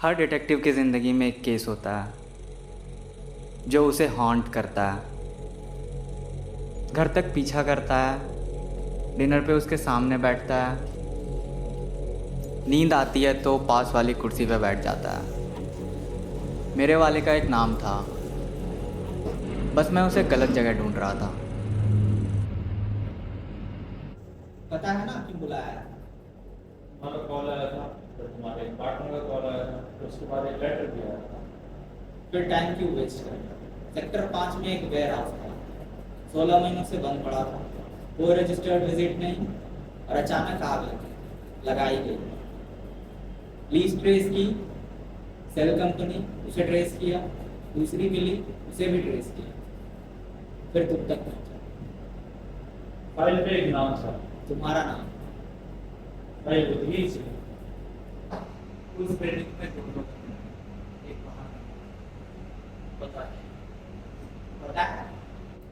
हर detective की ज़िंदगी में एक केस होता है जो उसे हॉन्ट करता है, घर तक पीछा करता है, डिनर पे उसके सामने बैठता है, नींद आती है तो पास वाली कुर्सी पे बैठ जाता है। मेरे वाले का एक नाम था, बस मैं उसे गलत जगह ढूंढ रहा था। पता है ना क्यों बुलाया था? तुम्हारा कॉल आया था, फिर तुम्हारे पार्टनर का कॉल आया था, फिर उसके बाद एक लेटर भी आया था। फिर टाइम क्यों वेस्ट करना? सेक्टर 5 में एक वेयर हाउस था, 16 महीनों से बंद पड़ा था, कोई रजिस्टर्ड विजिट नहीं, और अचानक आग लगाई गई। लीज ट्रेस की, सेल कंपनी उसे ट्रेस किया, दूसरी मिली उसे भी ट्रेस किया, फिर तुम तक पहुंचा। फाइल पे एक नाम था, तुम्हारा नाम। फाइल उतनी सी। उस बिल्डिंग में तुम एक बहाना पता है पता है।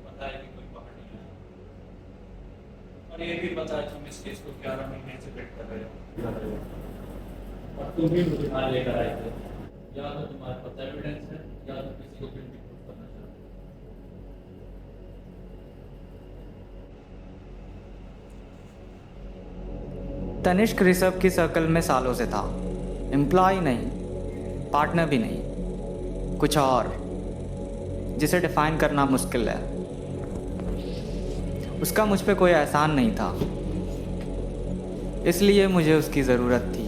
पता है कि कोई पकड़ नहीं आया, और ये भी पता है तुम इस केस को 11 महीने से वेट कर रहे हो, और तुम भी मुझे यहाँ लेकर आए थे। या तो तुम्हारे पास एविडेंस है, या तो किसी को गिल्टी प्रूफ करना चाहते हो। तनिष्क ऋषभ की सर्कल में सालों से था, एम्प्लॉय नहीं, पार्टनर भी नहीं, कुछ और जिसे डिफाइन करना मुश्किल है। उसका मुझ पे कोई एहसान नहीं था, इसलिए मुझे उसकी ज़रूरत थी।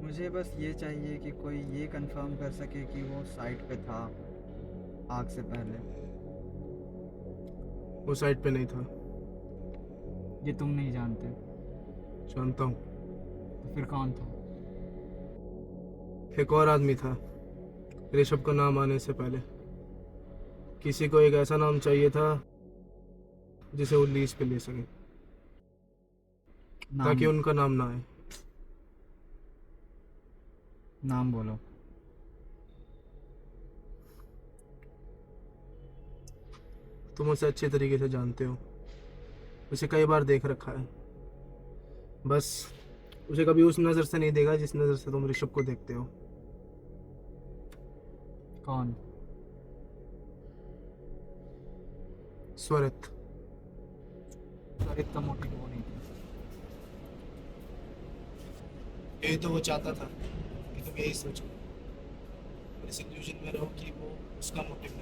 मुझे बस ये चाहिए कि कोई ये कंफर्म कर सके कि वो साइट पे था आग से पहले। वो साइड पे नहीं था। ये तुम नहीं जानते, जानता हूँ। तो फिर कौन था? एक और आदमी था ऋषभ का नाम आने से पहले। किसी को एक ऐसा नाम चाहिए था जिसे वो लीज पे ले सके, ताकि उनका नाम ना आए। नाम बोलो। तुम उसे अच्छे तरीके से जानते हो, उसे कई बार देख रखा है। बस उसे कभी उस नज़र से नहीं देखा जिस नज़र से तुम ऋषभ को देखते हो। कौन? स्वरित। स्वरित का मोटिव वो नहीं था। यही तो वो चाहता था कि तुम यही सोचो और इस इल्यूजन में रहो कि वो उसका मोटिव है।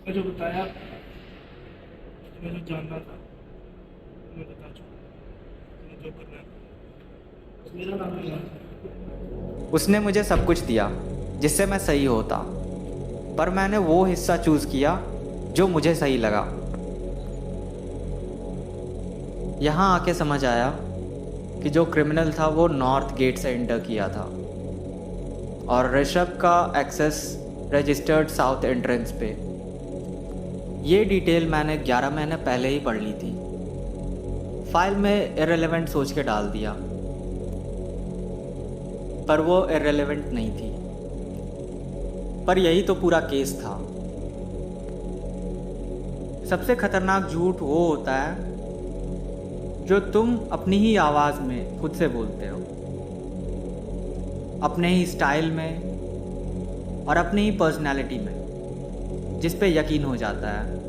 मैं जो बताया, तुम्हें जो जानना था तुम्हें बता चुका। तुम्हें जो करना है बस मेरा नाम नहीं जानता। उसने मुझे सब कुछ दिया जिससे मैं सही होता, पर मैंने वो हिस्सा चूज़ किया जो मुझे सही लगा। यहाँ आके समझ आया कि जो क्रिमिनल था वो नॉर्थ गेट से एंटर किया था, और ऋषभ का एक्सेस रजिस्टर्ड साउथ एंट्रेंस पे। ये डिटेल मैंने 11 महीने पहले ही पढ़ ली थी। फाइल में इररिलेवेंट सोच के डाल दिया, पर वो इररिलेवेंट नहीं थी। पर यही तो पूरा केस था। सबसे खतरनाक झूठ वो होता है जो तुम अपनी ही आवाज़ में खुद से बोलते हो, अपने ही स्टाइल में और अपनी ही पर्सनैलिटी में, जिस पे यकीन हो जाता है।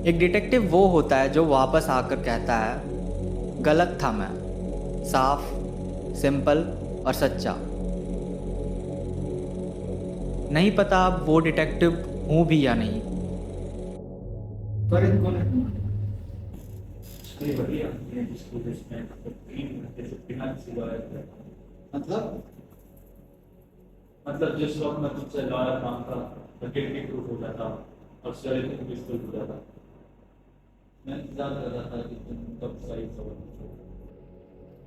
एक डिटेक्टिव वो होता है जो वापस आकर कहता है, गलत था मैं, साफ, सिंपल और सच्चा। नहीं पता अब वो डिटेक्टिव हूँ भी या नहीं। त्वरित कौन है? ये बढ़िया है, जिसको इसमें 3 घंटे से बिना किसी लॉयर के। मतलब जिस वक्त मैं तुझसे लॉयर मांगता तो गिल्टी प्रूफ हो जाता और स्वरित पिस्तौल हो जाता। मैं इंतजार कर रहा था कि तुम कब सही सवाल पूछो,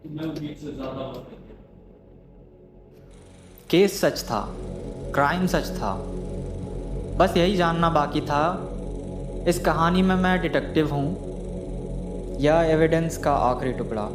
तो मैं उम्मीद से ज़्यादा वक्त देता। केस सच था, क्राइम सच था, बस यही जानना बाकी था, इस कहानी में मैं डिटेक्टिव हूँ या एविडेंस का आखिरी टुकड़ा।